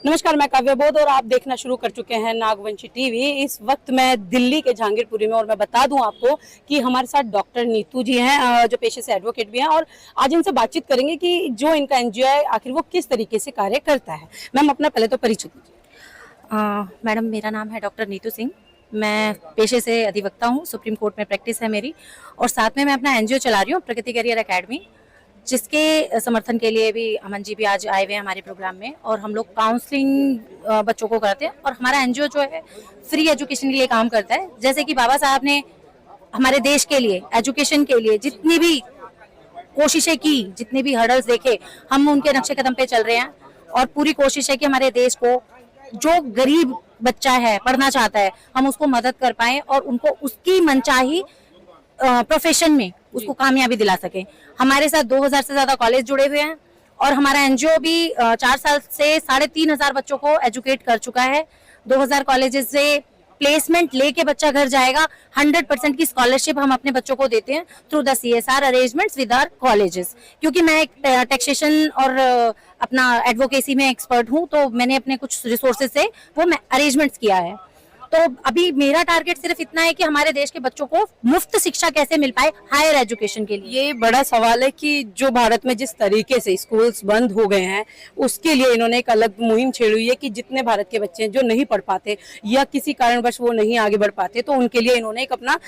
नमस्कार, मैं काव्य बोध और आप देखना शुरू कर चुके हैं नागवंशी टीवी। इस वक्त मैं दिल्ली के जहांगीरपुरी में और मैं बता दूं आपको कि हमारे साथ डॉक्टर नीतू जी हैं जो पेशे से एडवोकेट भी हैं और आज इनसे बातचीत करेंगे कि जो इनका एनजीओ है आखिर वो किस तरीके से कार्य करता है। मैम, अपना पहले तो परिचय दीजिए। मैडम, मेरा नाम है डॉक्टर नीतू सिंह। मैं पेशे से अधिवक्ता हूँ, सुप्रीम कोर्ट में प्रैक्टिस है मेरी, और साथ में मैं अपना एनजीओ चला रही हूँ प्रगति करियर एकेडमी, जिसके समर्थन के लिए भी अमन जी भी आज आए हुए हैं हमारे प्रोग्राम में। और हम लोग काउंसलिंग बच्चों को करते हैं और हमारा एनजीओ जो है फ्री एजुकेशन के लिए काम करता है। जैसे कि बाबा साहब ने हमारे देश के लिए एजुकेशन के लिए जितनी भी कोशिशें की, जितने भी हर्डल्स देखे, हम उनके नक्शे कदम पे चल रहे हैं। और पूरी कोशिश है कि हमारे देश को जो गरीब बच्चा है, पढ़ना चाहता है, हम उसको मदद कर पाए और उनको उसकी मनचाही प्रोफेशन में उसको कामयाबी दिला सके। हमारे साथ 2000 से ज्यादा कॉलेज जुड़े हुए हैं और हमारा एनजीओ भी 4 साल से 3500 बच्चों को एजुकेट कर चुका है। 2000 कॉलेजेस से प्लेसमेंट लेके बच्चा घर जाएगा। 100% की स्कॉलरशिप हम अपने बच्चों को देते हैं through the CSR arrangements with our colleges. क्योंकि मैं एक टैक्सेशन और अपना एडवोकेसी में एक्सपर्ट हूँ, तो मैंने अपने कुछ रिसोर्सेज से वो अरेंजमेंट्स किया है। तो अभी मेरा टारगेट सिर्फ इतना है कि हमारे देश के बच्चों को मुफ्त शिक्षा कैसे मिल पाए हायर एजुकेशन के लिए। ये बड़ा सवाल है कि जो भारत में जिस तरीके से स्कूल्स बंद हो गए हैं, उसके लिए इन्होंने एक अलग मुहिम छेड़ी हुई है कि जितने भारत के बच्चे हैं जो नहीं पढ़ पाते या किसी कारणवश वो नहीं आगे बढ़ पाते, तो उनके लिए इन्होंने एक अपना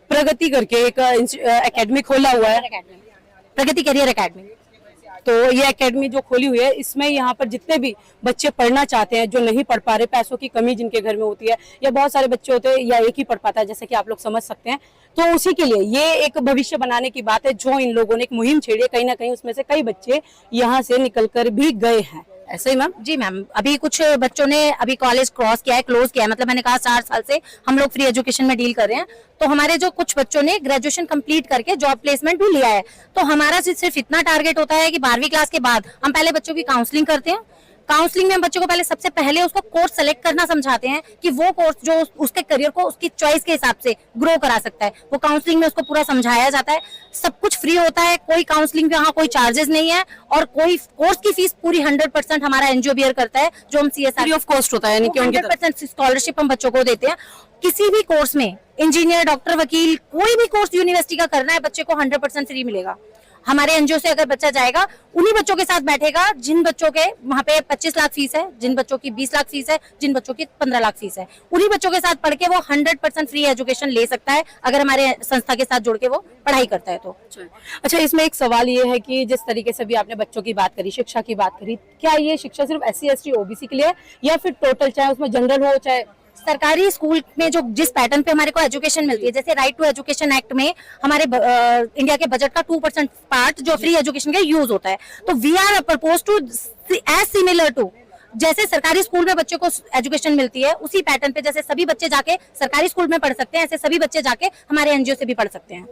प्रगति करके एक एकेडमी खोला हुआ है, प्रगति करियर एकेडमी। तो ये एकेडमी जो खोली हुई है, इसमें यहाँ पर जितने भी बच्चे पढ़ना चाहते हैं, जो नहीं पढ़ पा रहे, पैसों की कमी जिनके घर में होती है, या बहुत सारे बच्चे होते हैं या एक ही पढ़ पाता है, जैसे कि आप लोग समझ सकते हैं, तो उसी के लिए ये एक भविष्य बनाने की बात है जो इन लोगों ने एक मुहिम छेड़ी है। कहीं ना कहीं उसमें से कई बच्चे यहाँ से निकल कर भी गए हैं। ऐसे ही मैम? जी मैम, अभी कुछ बच्चों ने अभी कॉलेज क्रॉस किया है, क्लोज किया है। मतलब मैंने कहा 4 साल से हम लोग फ्री एजुकेशन में डील कर रहे हैं, तो हमारे जो कुछ बच्चों ने ग्रेजुएशन कंप्लीट करके जॉब प्लेसमेंट भी लिया है। तो हमारा सिर्फ इतना टारगेट होता है कि 12वीं क्लास के बाद हम पहले बच्चों की काउंसलिंग करते हैं। काउंसलिंग में हम बच्चों को पहले सबसे पहले उसको कोर्स सेलेक्ट करना समझाते हैं कि वो कोर्स जो उसके करियर को उसकी चॉइस के हिसाब से ग्रो करा सकता है, वो काउंसलिंग में उसको पूरा समझाया जाता है। सब कुछ फ्री होता है, कोई काउंसलिंग पे यहाँ कोई चार्जेस नहीं है, और कोई कोर्स की फीस पूरी 100% हमारा एनजीओ बियर करता है, जो हम CSR फ्री ऑफ कॉस्ट होता है, यानी कि 100% स्कॉलरशिप हम बच्चों को देते हैं। किसी भी कोर्स में, इंजीनियर, डॉक्टर, वकील, कोई भी कोर्स यूनिवर्सिटी का करना है, बच्चे को 100% फ्री मिलेगा। हमारे एनजीओ से अगर बच्चा जाएगा, उन्हीं बच्चों के साथ बैठेगा जिन बच्चों के वहाँ पे 25 लाख फीस है, जिन बच्चों की 20 लाख फीस है, जिन बच्चों की 15 लाख फीस है। उन्हीं बच्चों के साथ पढ़ के वो 100% फ्री एजुकेशन ले सकता है अगर हमारे संस्था के साथ जुड़ के वो पढ़ाई करता है तो। अच्छा, इसमें एक सवाल ये है कि जिस तरीके से भी आपने बच्चों की बात करी, शिक्षा की बात करी, क्या ये शिक्षा सिर्फ SC ST OBC के लिए है या फिर टोटल, चाहे उसमें जनरल हो चाहे सरकारी स्कूल में जो जिस पैटर्न पे हमारे को एजुकेशन मिलती है, जैसे राइट टू एजुकेशन एक्ट में हमारे इंडिया के बजट का 2% पार्ट जो फ्री एजुकेशन के यूज होता है, तो we are propose to as similar to जैसे सरकारी स्कूल में बच्चों को एजुकेशन मिलती है, उसी पैटर्न पे जैसे सभी बच्चे जाके सरकारी स्कूल में पढ़ सकते हैं, ऐसे सभी बच्चे जाके हमारे एनजीओ से भी पढ़ सकते हैं।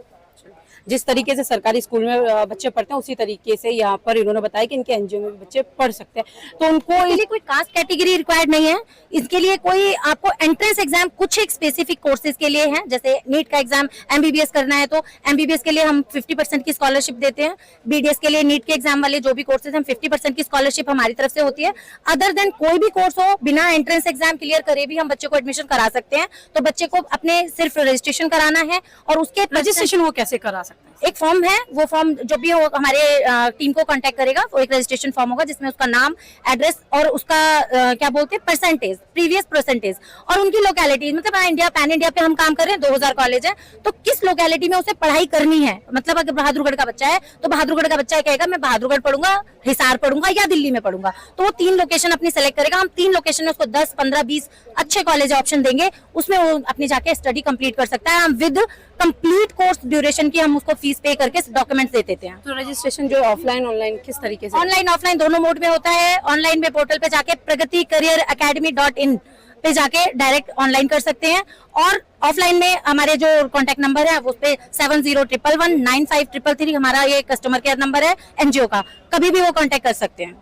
जिस तरीके से सरकारी स्कूल में बच्चे पढ़ते हैं, उसी तरीके से यहाँ पर इन्होंने बताया कि इनके एनजीओ में भी बच्चे पढ़ सकते हैं। तो उनको इसके लिए कोई कास्ट कैटेगरी रिक्वायर्ड नहीं है। इसके लिए कोई आपको एंट्रेंस एग्जाम कुछ एक स्पेसिफिक कोर्सेज के लिए है, जैसे नीट का एग्जाम MBBS करना है तो MBBS के लिए हम 50% की स्कॉलरशिप देते हैं। BDS के लिए नीट के एग्जाम वाले जो भी कोर्सेज हम 50% की स्कॉलरशिप हमारी तरफ से होती है। अदर देन कोई भी कोर्स हो, बिना एंट्रेंस एग्जाम क्लियर करे भी हम बच्चे को एडमिशन करा सकते हैं। तो बच्चे को अपने सिर्फ रजिस्ट्रेशन कराना है, और उसके रजिस्ट्रेशन वो कैसे करा सकते हैं? एक फॉर्म है, वो फॉर्म जो भी हो हमारे टीम को कांटेक्ट करेगा, वो एक रजिस्ट्रेशन फॉर्म होगा जिसमें उसका नाम, एड्रेस और उसका क्या बोलते हैं परसेंटेज, प्रीवियस परसेंटेज, और उनकी लोकेलिटी। मतलब इंडिया पैन इंडिया पे हम काम कर रहे हैं, 2000 कॉलेज है, तो किस लोकेलिटी में उसे पढ़ाई करनी है। मतलब अगर बहादुरगढ़ का बच्चा है तो बहादुरगढ़ का बच्चा कहेगा मैं बहादुरगढ़ पढ़ूंगा, हिसार पढ़ूंगा या दिल्ली में पढ़ूंगा, तो वो 3 लोकेशन अपनी सेलेक्ट करेगा। हम 3 लोकेशन में उसको 10, 15, 20 अच्छे कॉलेज ऑप्शन देंगे, उसमें वो अपनी जाके स्टडी कंप्लीट कर सकता है। हम विद कंप्लीट कोर्स ड्यूरेशन की हम उसको फीस पे करके डॉक्यूमेंट्स दे देते हैं। तो रजिस्ट्रेशन जो ऑफलाइन ऑनलाइन किस तरीके से? ऑनलाइन ऑफलाइन दोनों मोड में होता है। ऑनलाइन में पोर्टल पे जाके प्रगति करियर academy.in पे जाके डायरेक्ट ऑनलाइन कर सकते हैं, और ऑफलाइन में हमारे जो कॉन्टेक्ट नंबर है उस पे 7011195333 हमारा ये कस्टमर केयर नंबर है एनजीओ का, कभी भी वो कॉन्टेक्ट कर सकते हैं।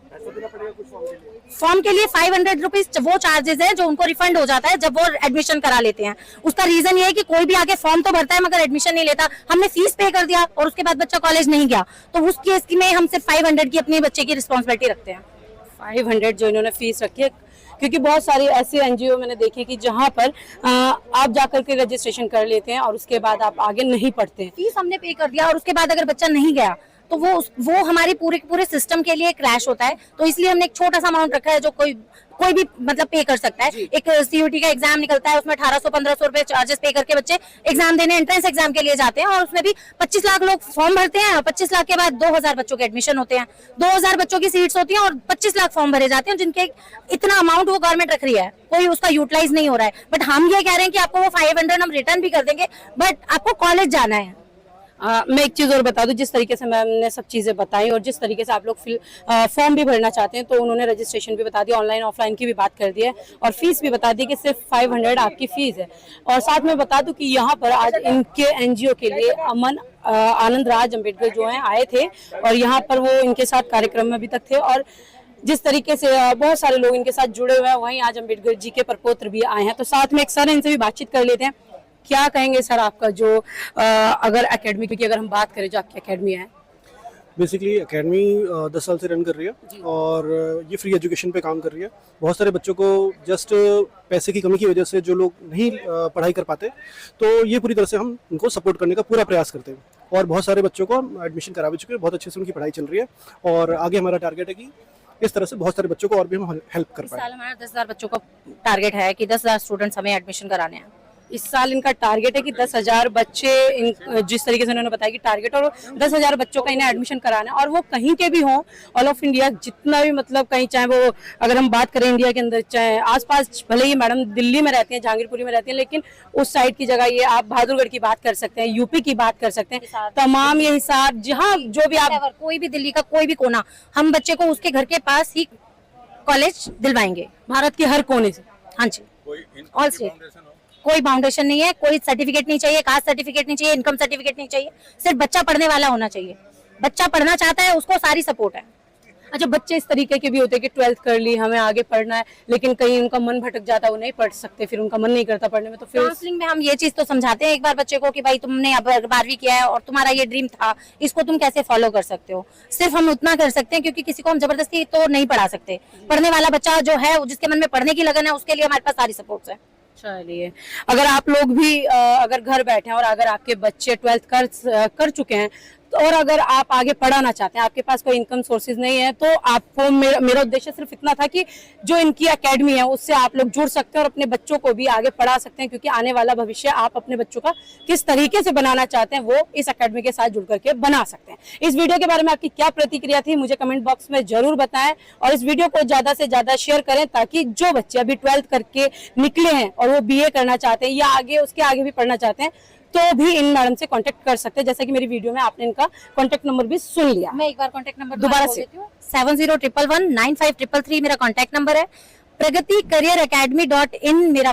फॉर्म के लिए 500 रुपीज वो चार्जेस है जो उनको रिफंड हो जाता है जब वो एडमिशन करा लेते हैं। उसका रीजन ये है कि कोई भी आगे फॉर्म तो भरता है मगर एडमिशन नहीं लेता, हमने फीस पे कर दिया और उसके बाद बच्चा कॉलेज नहीं गया, तो उस केस में हम सिर्फ 500 की अपने बच्चे की रिस्पॉन्सिबिलिटी रखते हैं। 500 जो इन्होंने फीस रखी है, क्योंकि बहुत सारी ऐसे एनजीओ मैंने देखे कि जहाँ पर आप जाकर के रजिस्ट्रेशन कर लेते हैं और उसके बाद आप आगे नहीं पढ़ते हैं। फीस हमने पे कर दिया और उसके बाद अगर बच्चा नहीं गया तो वो हमारे पूरे सिस्टम के लिए क्रैश होता है। तो इसलिए हमने एक छोटा सा अमाउंट रखा है जो कोई भी मतलब पे कर सकता है। एक सीयूटी का एग्जाम निकलता है, उसमें 1800-1500 रुपए चार्जेस पे करके बच्चे एग्जाम देने एंट्रेंस एग्जाम के लिए जाते हैं और उसमें भी 25 लाख लोग फॉर्म भरते हैं। 25 लाख के बाद 2000 बच्चों के एडमिशन होते हैं, 2000 बच्चों की सीट्स होती हैं और 25 लाख फॉर्म भरे जाते हैं, जिनके इतना अमाउंट वो गवर्नमेंट रख रही है, कोई उसका यूटिलाइज नहीं हो रहा है। बट हम ये कह रहे हैं कि आपको वो 500 हम रिटर्न भी कर देंगे, बट आपको कॉलेज जाना है। मैं एक चीज और बता दूं, जिस तरीके से मैम ने सब चीजें बताई और जिस तरीके से आप लोग फॉर्म भी भरना चाहते हैं, तो उन्होंने रजिस्ट्रेशन भी बता दिया, ऑनलाइन ऑफलाइन की भी बात कर दी है और फीस भी बता दी कि सिर्फ 500 आपकी फीस है। और साथ में बता दूं कि यहाँ पर आज इनके एनजीओ के लिए आनंद राज अम्बेडकर जो है आए थे और यहाँ पर वो इनके साथ कार्यक्रम में अभी तक थे और जिस तरीके से बहुत सारे लोग इनके साथ जुड़े हुए हैं, वहीं आज अम्बेडकर जी के प्रपौत्र भी आए हैं। तो साथ में एक सर इनसे भी बातचीत कर लेते हैं। क्या कहेंगे सर आपका जो अगर एकेडमी की अगर हम बात करें जो आपकी एकेडमी है? बेसिकली एकेडमी 10 साल से रन कर रही है और ये फ्री एजुकेशन पे काम कर रही है। बहुत सारे बच्चों को जस्ट पैसे की कमी की वजह से जो लोग नहीं पढ़ाई कर पाते, तो ये पूरी तरह से हम उनको सपोर्ट करने का पूरा प्रयास करते हैं और बहुत सारे बच्चों को हम एडमिशन करा भी चुके हैं। बहुत अच्छे से उनकी पढ़ाई चल रही है और आगे हमारा टारगेट है कि इस तरह से बहुत सारे बच्चों को और भी हम हेल्प कर पाए। साल हमारा 10,000 बच्चों का टारगेट है कि 10,000 स्टूडेंट्स हमें एडमिशन कराने हैं। इस साल इनका टारगेट है कि 10,000 बच्चे जिस तरीके से उन्होंने बताया कि टारगेट, और 10,000 बच्चों का इन्हें एडमिशन कराना है और वो कहीं के भी हों, ऑल ऑफ इंडिया जितना भी मतलब कहीं, चाहे वो अगर हम बात करें इंडिया के अंदर, चाहे आसपास, भले ही मैडम दिल्ली में रहती हैं, जहांगीरपुरी में रहती हैं, लेकिन उस साइड की जगह ये आप बहादुरगढ़ की बात कर सकते हैं, यूपी की बात कर सकते हैं, तमाम ये हिसार जहाँ जो भी आप कोई भी दिल्ली का कोई भी कोना, हम बच्चे को उसके घर के पास ही कॉलेज दिलवाएंगे, भारत के हर कोने से। हाँ जी, ऑल स्टेट। कोई बाउंडेशन नहीं है, कोई सर्टिफिकेट नहीं चाहिए, कास्ट सर्टिफिकेट नहीं चाहिए, इनकम सर्टिफिकेट नहीं चाहिए, सिर्फ बच्चा पढ़ने वाला होना चाहिए। बच्चा पढ़ना चाहता है, उसको सारी सपोर्ट है। अच्छा, बच्चे इस तरीके के भी होते हैं कि 12th कर ली, हमें आगे पढ़ना है, लेकिन कहीं उनका मन भटक जाता है, वो नहीं पढ़ सकते, फिर उनका मन नहीं करता पढ़ने में, तो फिर काउंसलिंग में हम ये चीज तो समझाते हैं एक बार बच्चे को कि भाई तुमने अब 12वीं किया है और तुम्हारा ये ड्रीम था, इसको तुम कैसे फॉलो कर सकते हो। सिर्फ हम उतना कर सकते हैं, क्योंकि किसी को हम जबरदस्ती तो नहीं पढ़ा सकते। पढ़ने वाला बच्चा जो है, जिसके मन में पढ़ने की लगन है, उसके लिए हमारे पास सारी सपोर्ट है। चलिए, अगर आप लोग भी अगर घर बैठे हैं और अगर आपके बच्चे 12th कर चुके हैं, तो और अगर आप आगे पढ़ाना चाहते हैं, आपके पास कोई इनकम सोर्सेज नहीं है, तो आपको मेरा उद्देश्य सिर्फ इतना था कि जो इनकी एकेडमी है उससे आप लोग जुड़ सकते हैं और अपने बच्चों को भी आगे पढ़ा सकते हैं, क्योंकि आने वाला भविष्य आप अपने बच्चों का किस तरीके से बनाना चाहते हैं, वो इस एकेडमी के साथ जुड़ करके बना सकते हैं। इस वीडियो के बारे में आपकी क्या प्रतिक्रिया थी, मुझे कमेंट बॉक्स में जरूर बताएं और इस वीडियो को ज्यादा से ज्यादा शेयर करें, ताकि जो बच्चे अभी 12th करके निकले हैं और वो BA करना चाहते हैं या आगे उसके आगे भी पढ़ना चाहते हैं, तो भी इन मैडम से कांटेक्ट कर सकते हैं। जैसा कि मेरी वीडियो में आपने इनका कांटेक्ट नंबर भी सुन लिया। मैं एक बार कांटेक्ट नंबर दोबारा से 7011195333 मेरा कांटेक्ट नंबर है। प्रगति करियर academy.in मेरा